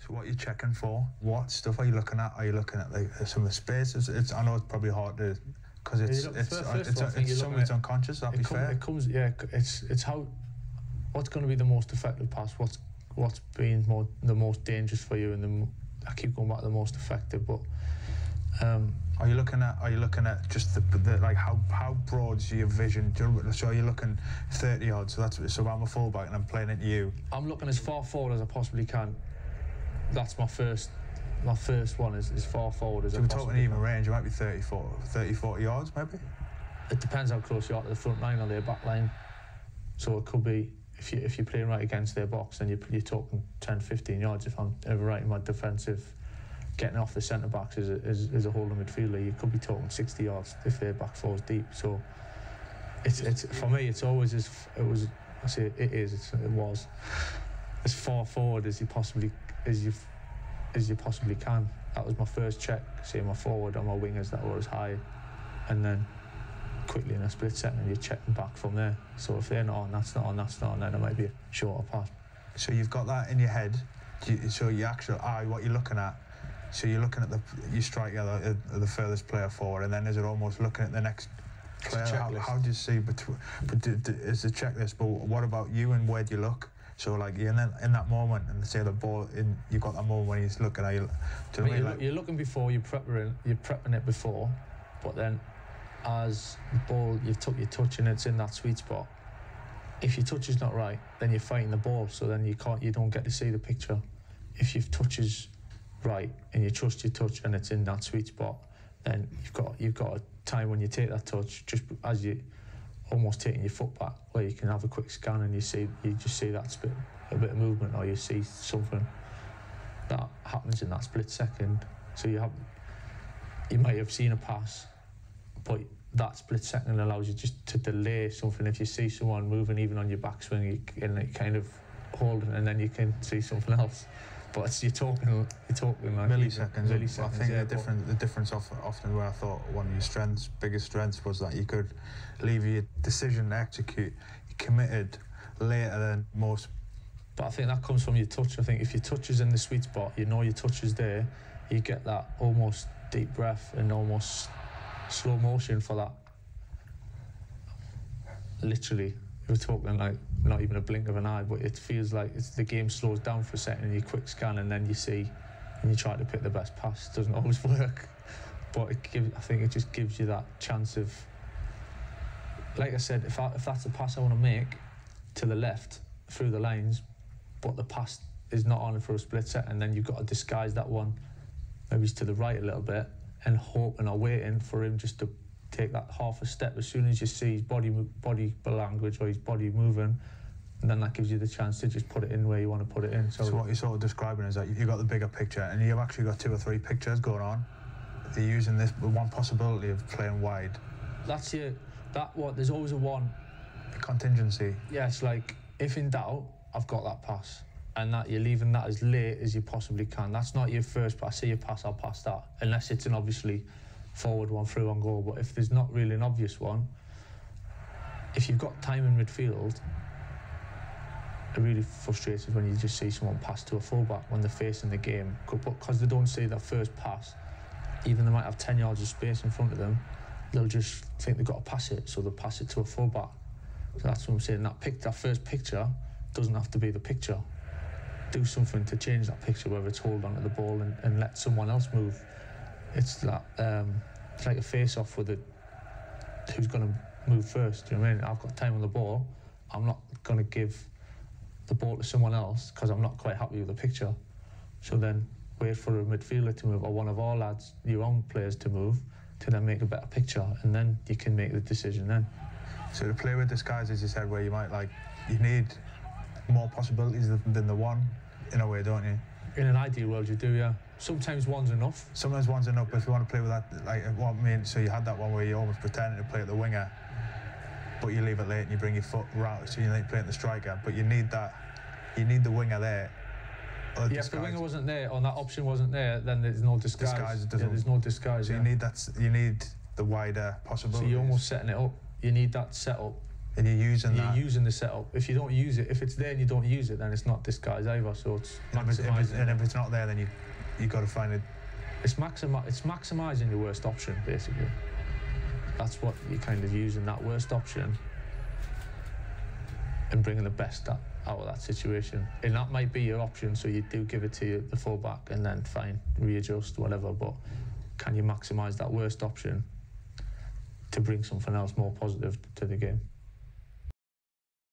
So what are you checking for? What stuff are you looking at? Are you looking at like some of the spaces? I know it's probably hard to, because it's some of it's unconscious. That'd be fair. It comes, yeah. It's how, what's going to be the most effective pass? What's been the most dangerous for you, and I keep going back to the most effective. But are you looking at just the like how broad's your vision? So are you looking 30 yards? So I'm a fullback and I'm playing into you. I'm looking as far forward as I possibly can. That's my first one is as far forward as I possibly can. So we're talking even range. It might be 30, 40 yards maybe. It depends how close you are to the front line or their back line. So it could be, if you're playing right against their box, then you're talking 10, 15 yards. If I'm ever right in my defensive, getting off the centre backs as a holding midfielder, you could be talking 60 yards if their back four's deep. So it's for me, it's always it was as far forward as you possibly can. That was my first check, seeing my forward and my wingers that were as high, and then quickly in a split second you're checking back from there. So if they're not on, that's not on, then it might be a shorter pass. So you've got that in your head. So your actual eye, what you're looking at. So you're looking at your striker, the furthest player forward, and then is it almost looking at the next player? How do you see between? It's a checklist. But what about you, and where do you look? So like you're in that moment, and say the ball in, you've got that moment when he's looking at you. You're looking before, you're prepping it before, but then as the ball, you've took your touch and it's in that sweet spot. If your touch is not right, then you're fighting the ball, so then you don't get to see the picture. If your touch is right and you trust your touch and it's in that sweet spot, then you've got a time when you take that touch, just as you almost taking your foot back, where you can have a quick scan and you just see that a bit of movement, or you see something that happens in that split second. So you might have seen a pass, but that split second allows you just to delay something. If you see someone moving even on your backswing, you can kind of hold it, and then you can see something else. But you're talking like milliseconds. I think the difference often where I thought one of your biggest strengths was that you could leave your decision to execute, you committed later than most. But I think that comes from your touch. I think if your touch is in the sweet spot, you know your touch is there, you get that almost deep breath and almost slow motion for that. Literally, we're talking like not even a blink of an eye, but it feels like the game slows down for a second, and you quick scan, and then you see, and you try to pick the best pass. It doesn't always work, but I think it just gives you that chance of, like I said, if that's a pass I want to make to the left through the lines, but the pass is not on for a split second, then you've got to disguise that one, maybe it's to the right a little bit, and hoping or waiting for him just to take that half a step. As soon as you see his body language or his body moving, and then that gives you the chance to just put it in where you want to put it in. So what you're sort of describing is that you've got the bigger picture, and you've actually got 2 or 3 pictures going on. They're using this one possibility of playing wide. There's always a one. A contingency. Yes, like if in doubt, I've got that pass, and that you're leaving that as late as you possibly can. That's not your first pass. Say your pass, I'll pass that, unless it's an obviously forward one, through on goal. But if there's not really an obvious one, if you've got time in midfield, it really frustrates when you just see someone pass to a fullback when they're facing the game, because they don't see that first pass. Even they might have 10 yards of space in front of them, they'll just think they've got to pass it, so they'll pass it to a fullback. So that's what I'm saying. That first picture doesn't have to be the picture. Do something to change that picture, whether it's hold on to the ball and let someone else move. It's that it's like a face-off with who's going to move first. Do you know what I mean? I've got time on the ball. I'm not going to give the ball to someone else because I'm not quite happy with the picture. So then wait for a midfielder to move, or one of our lads, your own players, to move, to then make a better picture, and then you can make the decision then. So to play with disguise, as you said, where you might you need more possibilities than the one, in a way, don't you? In an ideal world, you do, yeah. Sometimes one's enough. Sometimes one's enough, but if you want to play with that, so you had that one where you almost pretended to play at the winger, but you leave it late and you bring your foot right, so you need to play at the striker, but you need the winger there. Yeah, if the winger wasn't there, or that option wasn't there, then there's no disguise. There's no disguise. So you need the wider possibility. So you're almost setting it up. You need that set up And you're using that. You're using the setup. If you don't use it, if it's there and you don't use it, then it's not disguised either. So it's maximising. And if it's not there, then you got to find it. It's maximising your worst option, basically. That's what you're kind of using, that worst option, and bringing the best out of that situation. And that might be your option, so you do give it to the full-back and then fine, readjust, whatever, but can you maximise that worst option to bring something else more positive to the game?